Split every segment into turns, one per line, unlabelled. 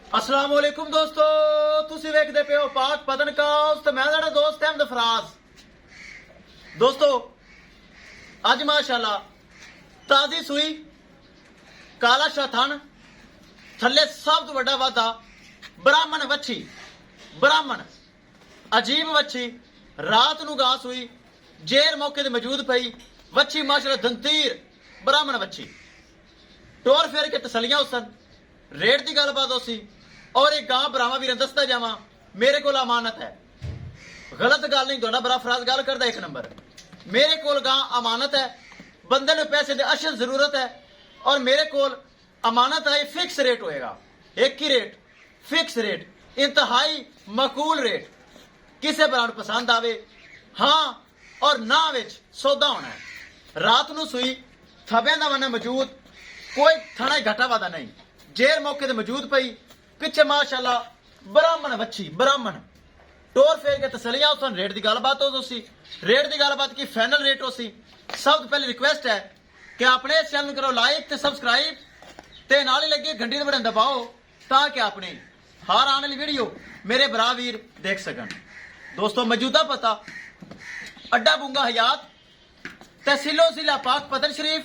अस्सलाम वालेकुम दोस्तों, तुसी वेखदे पे हो पाक पतन काउस ते मैं तुहाडा दोस्त अहमद फराज। दोस्तों अज माशाल्लाह ताजी सुई काला शाह थन थल्ले सब तो वड्डा वादा ब्राह्मण वच्छी, ब्राह्मण अजीब वच्छी रात नू घास हुई जेर मौके ते मौजूद पई वच्छी माशाल्लाह दंतीर ब्राह्मण वच्छी टोर फेर के तसलियां उसन रेट की गलबात उसी और एक गांव भरावा भी दसदा जावा मेरे को अमानत है। गलत गल नहीं, थोड़ा बड़ा फराज गल करदा एक नंबर। मेरे को गांव अमानत है, बंदे ने पैसे की अशद जरूरत है और मेरे को अमानत है। फिक्स रेट होएगा, एक ही रेट, फिक्स रेट, इंतहाई मकूल रेट। किसी ब्रांड पसंद आवे हाँ और ना विच सौदा होना है। रात नू सुई थबे दा वन मौजूद, कोई थना घटा वादा नहीं, जेर मौके ते मौजूद पई पिछे माशाल्लाह ब्राह्मण वच्छी, ब्राह्मण टोर फेर के तसलियां उसन रेट की गलबात हो सी। रेट की गलबात की फाइनल रेट हो सी। सब तो पहले रिक्वेस्ट है कि अपने इस चैनल करो लाइक ते सब्सक्राइब ते नाल ही लगे घंटी दे बटन दबाओ ताकि अपनी हर आने वाली वीडियो मेरे भरा वीर देख सकन। दोस्तों मौजूदा पता अड्डा बुंगा हयात तहसीलो जिला पाक पतन शरीफ।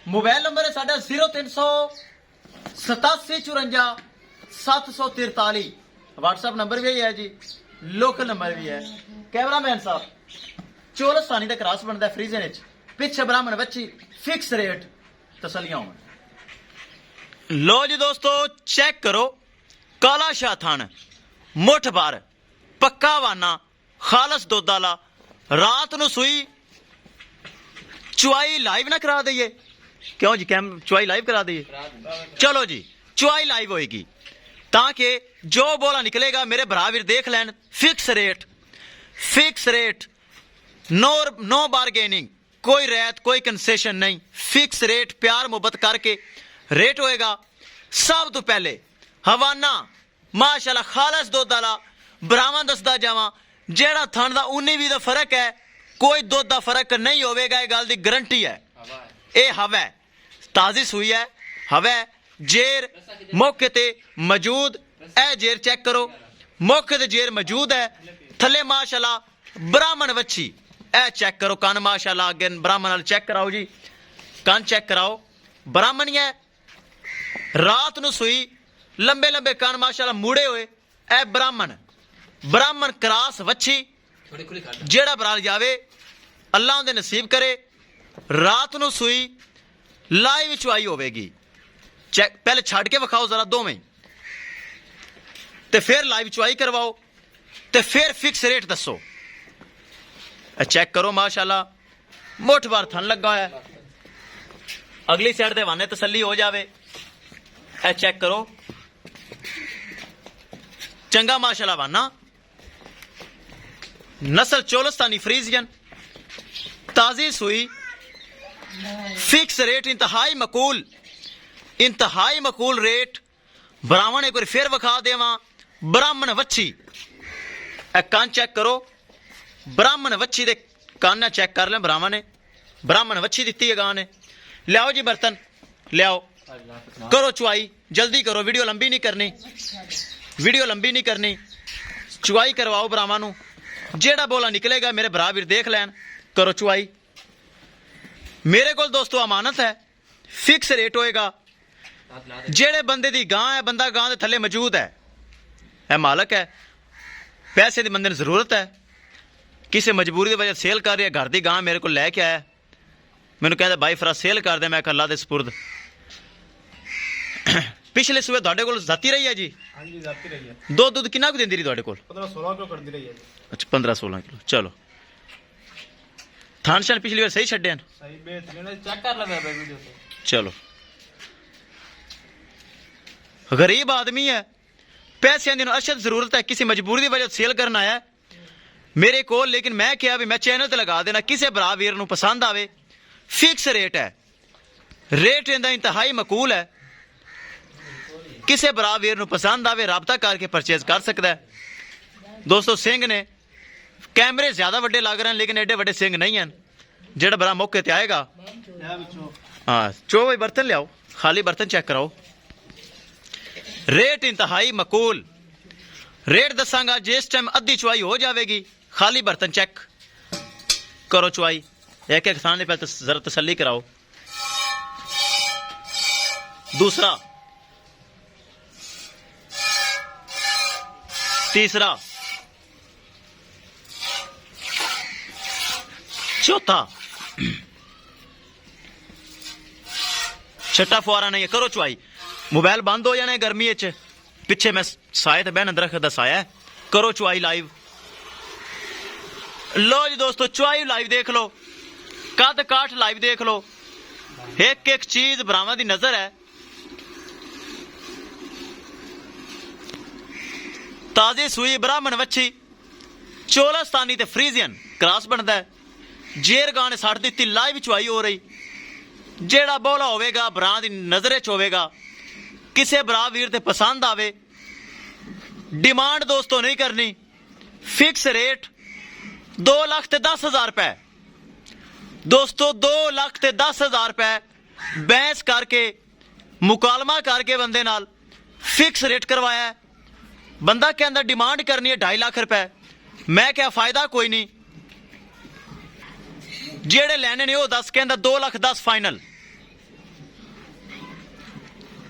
मोबाइल नंबर है साडा 038754 व्हाट्सएप नंबर भी है जी, लोकल नंबर भी है। कैमरामैन साहब चोलस्तानी का क्रॉस बनता है फ्रीजन विच, पिछे ब्राह्मण बच्ची फिक्स रेट तसलियां होन। लो जी दोस्तों चेक करो काला शाह थान मुठ भर पक्का वाना खालस दुध वाला। रात नू सुई चुआई लाइव ना करा दईए, क्यों जी कैम चुआई लाइव करा दईए? चलो जी चुआई लाइव होएगी ताकि जो बोला निकलेगा मेरे भरावीर देख लैन। Fix rate, fix rate, no bargaining, कोई रैत कोई कंसेशन नहीं, फिक्स रेट प्यार मोहब्बत करके रेट होएगा। सब तो पहले हवाना माशाल्लाह खालस दुध वाला ब्राह्मण दसदा जावा, जेड़ा थन दा 19-20 दा फर्क है, कोई दुध दा फर्क नहीं होवेगा, गल दी गारंटी है। ए हवा है, ताजी सुई है, हवा है, जेर मौके ते मौजूद है। जेर चेक करो मौके ते जेर मौजूद है, थले माशाल्लाह ब्राह्मण वच्छी। ए चेक करो कन माशाल्लाह, अगे ब्राह्मण वाल चेक कराओ जी, कन चेक कराओ, ब्राह्मण ही है। रात नू सुई लंबे लंबे कन माशाल्लाह मुड़े हुए, ए ब्राह्मण, ब्राह्मण क्रास वच्छी। जेड़ा बराल जावे अल्लाह उनदे नसीब करे। रात नू सुई लाइव चुआई होवेगी, चेक पहले छड़ के विखाओ जरा दो में ते फिर लाइव चुआई करवाओ ते फिर फिक्स रेट दसो। चेक करो माशाल्लाह मुठ बार थन लगा है, अगली साइड दे वाने तसल्ली हो जावे। ए चेक करो चंगा माशाल्लाह वाना, नस्ल चोलस्तानी फ्रीजियन, ताजी सुई, फिक्स रेट, इंतहाई मकूल, इंतहाई मकूल रेट। ब्राह्मण एक बार फिर विखा देवा, ब्राह्मण वच्छी। ए कान चेक करो, ब्राह्मण वच्छी दे कान चेक कर लें। ब्राह्मण ने ब्राह्मण वच्छी दी है गां ने। लियाओ जी बर्तन लियाओ, करो चुआई, जल्दी करो, वीडियो लंबी नहीं करनी, वीडियो लंबी नहीं करनी, चुआई करवाओ ब्राह्मण नू। जेड़ा बोला निकलेगा मेरे भरा वीर देख लैन, करो चुआई। मेरे को दोस्तों अमानत है, फिक्स रेट होएगा। जेड़े बंदे दी गां है, बंदा गां दे थले मौजूद है, है मालक है, पैसे दी बंदे नूं जरूरत है, किसी मजबूरी की वजह सेल कर रही है, घर दी गां मेरे को लैके आया, मैनू कहता भाई फरा सेल कर दे, मैं अल्लाह दे सपुर्द। पिछले सुबह तुहाडे कोल जाती रही है जी? हां जी जाती रही है। दूध कितना को दिंदी रही तुहाडे कोल? 15-16 किलो करदी रही है। अच्छा 15-16 किलो। चलो थान शान पिछली बार सही छड्डे हैं? सही बेहतरीन, चेक कर ले वीडियो से। चलो गरीब आदमी है, पैसे की अशद जरूरत है, किसी मजबूरी की वजह सेल करना आया मेरे को, लेकिन मैं क्या भी मैं चैनल ते लगा देना, किसी भरा वीर नूं पसंद आवे। फिक्स रेट है, रेट इनदा इंतहाई मकूल है, किसी भरा वीर नूं पसंद आवे राबता करके परचेज कर सकता है। दोस्तों सिंह ने कैमरे ज्यादा वड्डे लग रहे हैं, लेकिन एडे वड्डे सिंह नहीं हैं। जेड़ा बड़ा मौके ते आएगा हाँ चो भाई बर्तन लियाओ, खाली बर्तन चेक कराओ। रेट इंतहाई मकूल। रेट दसांगा जिस टाइम अद्धी चुवाई हो जाएगी। खाली बर्तन चेक करो, चुवाई एक एक थाने पे जरा तसल्ली कराओ। दूसरा, तीसरा, चौथा, छठा फुआरा नहीं है। करो चुवाई। मोबाइल बंद हो जाना है गर्मी च, पिछे मैं साए ते बहन दरख्त दसाया। करो चुवाई लाइव। लो जी दोस्तों, चुवाई लाइव देख लो, कद काठ लाइव देख लो। एक एक चीज भरावां दी नजर है। ताजी सूई ब्राह्मण वच्छी, चोलस्तानी ते फ्रीजियन क्रॉस बनता है। जेर गाने सट दी लाइव चुवाई हो रही। जेड़ा बोला होवेगा भरा दी नजरे च होवेगा, किसे भरा वीर ते पसंद आवे। डिमांड दोस्तों नहीं करनी, फिक्स रेट 2,10,000 रुपए दोस्तों, 2,10,000 रुपए बहस करके मुकालमा करके बंदे नाल फिक्स रेट करवाया है। बंदा कहता डिमांड करनी है 2.5 लाख रुपए। मैं क्या फायदा कोई नहीं, जेड़े लैने ने वो 10 कहता 2,10,000 फाइनल।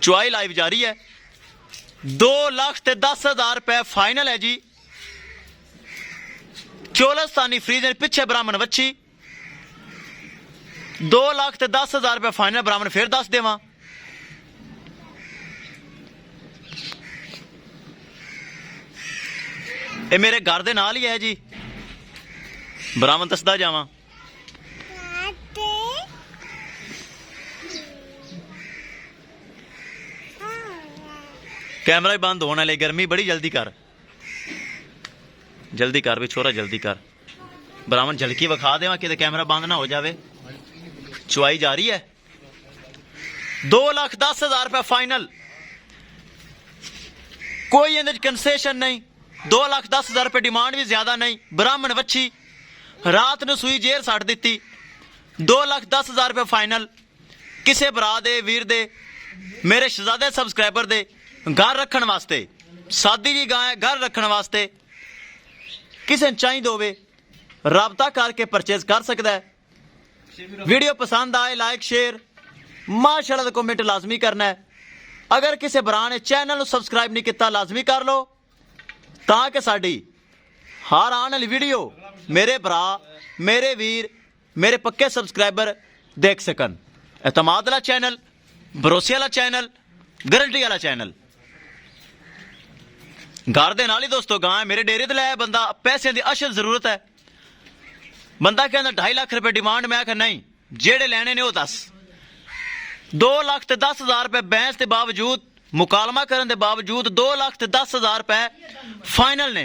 चुवाई लाइव जारी है। 2,10,000 रुपए फाइनल है जी। चोलस्तानी फ्रीजर पिछे ब्राह्मण वच्छी, 2,10,000 रुपए फाइनल। ब्राह्मण फिर दस देवां, ये मेरे घर दे नाल ही है जी। ब्राह्मण दसदा जावां। कैमरा ही बंद होने वाले, गर्मी बड़ी। जल्दी कर, जल्दी कर भी छोरा, जल्दी कर। ब्राह्मण झलकी विखा देवा कि कैमरा बंद ना हो जाए। चुवाई जारी है। 2,10,000 रुपए फाइनल, कोई इंदे च कंसेशन नहीं। 2,10,000 रुपए डिमांड भी ज्यादा नहीं। ब्राह्मण वच्छी रात ने सूई जेर सट दी। 2,10,000 रुपए फाइनल। किसे भरा दे वीर दे मेरे शहजादे सबसक्राइबर दे घर रखने वास्ते, सादी जी गाय घर रखने वास्ते किसे चाहिए होवे राबता करके परचेज कर सकता है। वीडियो पसंद आए लाइक शेयर माशाल्लाह कमेंट लाजमी करना है। अगर किसी भरा ने चैनल सबसक्राइब नहीं किया लाजमी कर लो, ताकि साड़ी हर आने वाली वीडियो मेरे भरा मेरे वीर मेरे पक्के सबसक्राइबर देख सकन। एतमाद वाला चैनल, भरोसे वाला चैनल, गारंटी वाला चैनल। घर दे नाल ही दोस्तों गां मेरे डेरे ते लाया। बंदा पैसे की अशल जरूरत है। बंदा कहता 2.5 लाख रुपए डिमांड। मैं आखिर नहीं, जेड़े लेने ने वो 10। 2,10,000 रुपए बैंस के बावजूद, मुकालमा करने के बावजूद 2,10,000 रुपए फाइनल ने।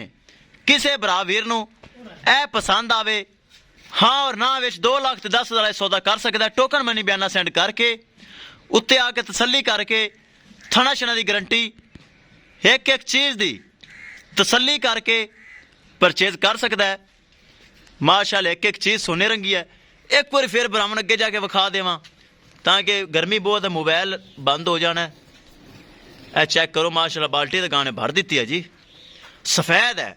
किसे भरा वीर नूं ए पसंद आवे हाँ और ना विच 2,10,000 सौदा कर सकता है। टोकन मनी बयाना सेंड करके उत्ते आके तसल्ली करके थना शना की गारंटी एक एक चीज की तसल्ली करके परचेज कर सकता है। माशाल्लाह एक एक चीज सोने रंगी है। एक बार फिर ब्राह्मण अगे जाके विखा देवां ताकि गर्मी बहुत है, मोबाइल बंद हो जाना है। ए चेक करो माशाल्लाह, बाल्टी के गाने भर दी है जी। सफेद है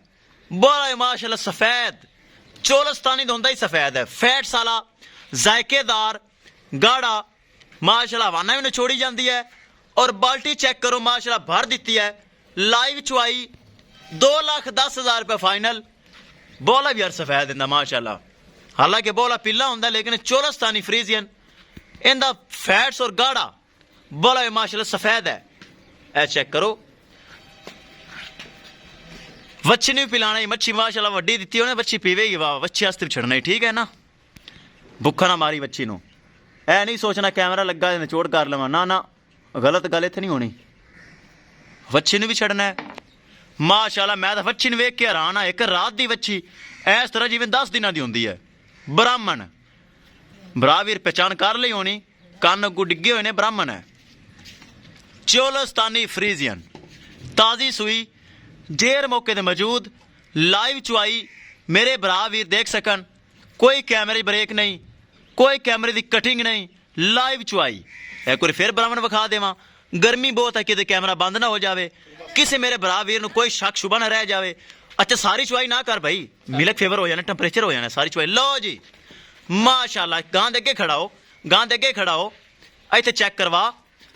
बड़ा माशाल्लाह, सफेद चोलस्तानी तो होंदा ही सफेद है। फैट साला जायकेदार गाढ़ा माशाल्लाह, हवाना भी निचोड़ी जाती है। और बाल्टी चेक करो माशाल्लाह भर दी है। लाइव चुवाई 2,10,000 रुपए फाइनल। बोला भी यार सफेद इंदा माशाल्लाह, हालांकि बोला पीला होंदा लेकिन चोलस्तानी फ्रीजियन इंदा फैट्स और गाढ़ा बोला माशाल्लाह सफेद है। ए चेक करो, वच्छी नहीं पिलाना ही। मच्छी माशाल्लाह वड्डी दी उन्हें, वच्छी पीवेगी वाह, वच्छी वास्ते भी छड़ना ही ठीक है ना। भुखा ना मारी वच्छी नूं। ऐ नहीं सोचना कैमरा लगा निचोड़ कर लवां, ना ना गलत गल इत्थे नहीं होनी। वच्छी नूं भी छड़ना है माशाल्लाह। मैं तो वच्छी नूं वेख के हैरान हाँ। एक रात दी वच्छी इस तरह जिवें 10 दिनां दी हुंदी है। ब्राह्मण भरा वीर पहचान कर ली होनी, कन्न अग्गू डिगे हुए ने, ब्राह्मण है। चोलस्तानी फ्रीजियन ताजी सूई जेर मौके ते मौजूद। लाइव चुवाई मेरे भरा वीर देख सकन। कोई कैमरे ब्रेक नहीं, कोई कैमरे की कटिंग नहीं, लाइव चुवाई। एक बार फिर ब्राह्मण विखा देवां ਗਰਮੀ ਬਹੁਤ ਹੈ, ਕਿਤੇ ਕੈਮਰਾ ਬੰਦ ਨਾ ਹੋ ਜਾਵੇ, ਕਿਸੇ ਮੇਰੇ ਭਰਾ ਵੀਰ ਨੂੰ ਕੋਈ ਸ਼ੱਕ ਸ਼ੁਬਾ ਨਾ ਰਹਿ ਜਾਵੇ। ਅੱਛਾ ਸਾਰੀ ਚੁਆਈ ਨਾ ਕਰ ਭਾਈ, ਮਿਲਕ ਫੇਵਰ ਹੋ ਜਾਣਾ, ਟੈਂਪਰੇਚਰ ਹੋ ਜਾਣਾ ਸਾਰੀ ਚੁਆਈ। ਲਓ ਜੀ ਮਾਸ਼ਾਅੱਲਾ, ਗਾਂ ਦੇ ਅੱਗੇ ਖੜਾ ਹੋ, ਗਾਂ ਦੇ ਅੱਗੇ ਖੜਾ ਹੋ, ਇੱਥੇ ਚੈੱਕ ਕਰਵਾ,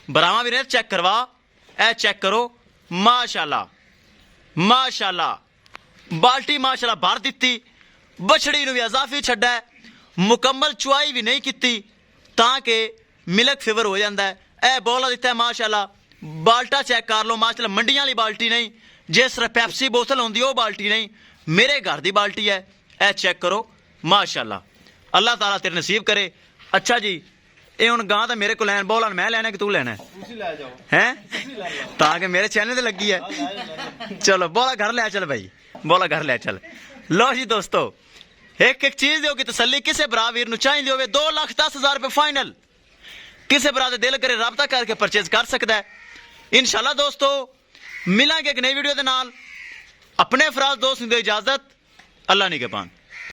ਭਰਾਵਾਂ ਵੀਰ ਚੈੱਕ ਕਰਵਾ, ਇਹ ਚੈੱਕ ਕਰੋ ਮਾਸ਼ਾਅੱਲਾ ਮਾਸ਼ਾਅੱਲਾ। ਬਾਲਟੀ ਮਾਸ਼ਾਅੱਲਾ ਭਰ ਦਿੱਤੀ, ਬਛੜੀ ਨੂੰ ਵੀ ਇਜ਼ਾਫੀ ਛੱਡਾ ਹੈ, ਮੁਕੰਮਲ ਚੁਆਈ ਵੀ ਨਹੀਂ ਕੀਤੀ ਤਾਂ ਕਿ ਮਿਲਕ ਫੇਵਰ ਹੋ ਜਾਂਦਾ ਹੈ। ਇਹ ਬੋਲਾ ਦਿੱਤਾ ਹੈ ਮਾਸ਼ਾਅੱਲਾ। ਬਾਲਟਾ ਚੈੱਕ ਕਰ ਲਓ ਮਾਸ਼ਾਅੱਲਾ, ਮੰਡੀਆਂ ਵਾਲੀ ਬਾਲਟੀ ਨਹੀਂ, ਜਿਸ ਤਰ੍ਹਾਂ ਪੈਪਸੀ ਬੋਤਲ ਹੁੰਦੀ ਉਹ ਬਾਲਟੀ ਨਹੀਂ, ਮੇਰੇ ਘਰ ਦੀ ਬਾਲਟੀ ਹੈ। ਇਹ ਚੈੱਕ ਕਰੋ ਮਾਸ਼ਾਅੱਲਾ, ਅੱਲਾਹ ਤਾਲਾ ਤੇਰੇ ਨਸੀਬ ਕਰੇ। ਅੱਛਾ ਜੀ, ਇਹ ਹੁਣ ਗਾਂ ਤਾਂ ਮੇਰੇ ਕੋਲ ਲੈਣ, ਬੋਲਾ ਮੈਂ ਲੈਣਾ ਕਿ ਤੂੰ ਲੈਣਾ
ਤੁਸੀਂ ਲੈ ਜਾਓ,
ਹੈ?
ਤੁਸੀਂ ਲੈ ਲਓ।
ਤਾਂ ਕਿ ਮੇਰੇ ਚੈਨਲ ਤੇ ਲੱਗੀ ਹੈ। ਚਲੋ ਬੋਲਾ घर ले चल भाई, बोला घर ले चल। लो जी दोस्तों, एक एक चीज दिओ कि तसल्ली किसे भरा वीर नु चाहिए होवे 2,10,000 रुपए फाइनल, किसे भरा दे दिल करे राबता करके परचेज कर सकता है। इंशाल्लाह दोस्तों मिलांगे एक नई वीडियो दे नाल। अपने फराज दोस्त नु दे इजाजत, अल्लाह निगहबान।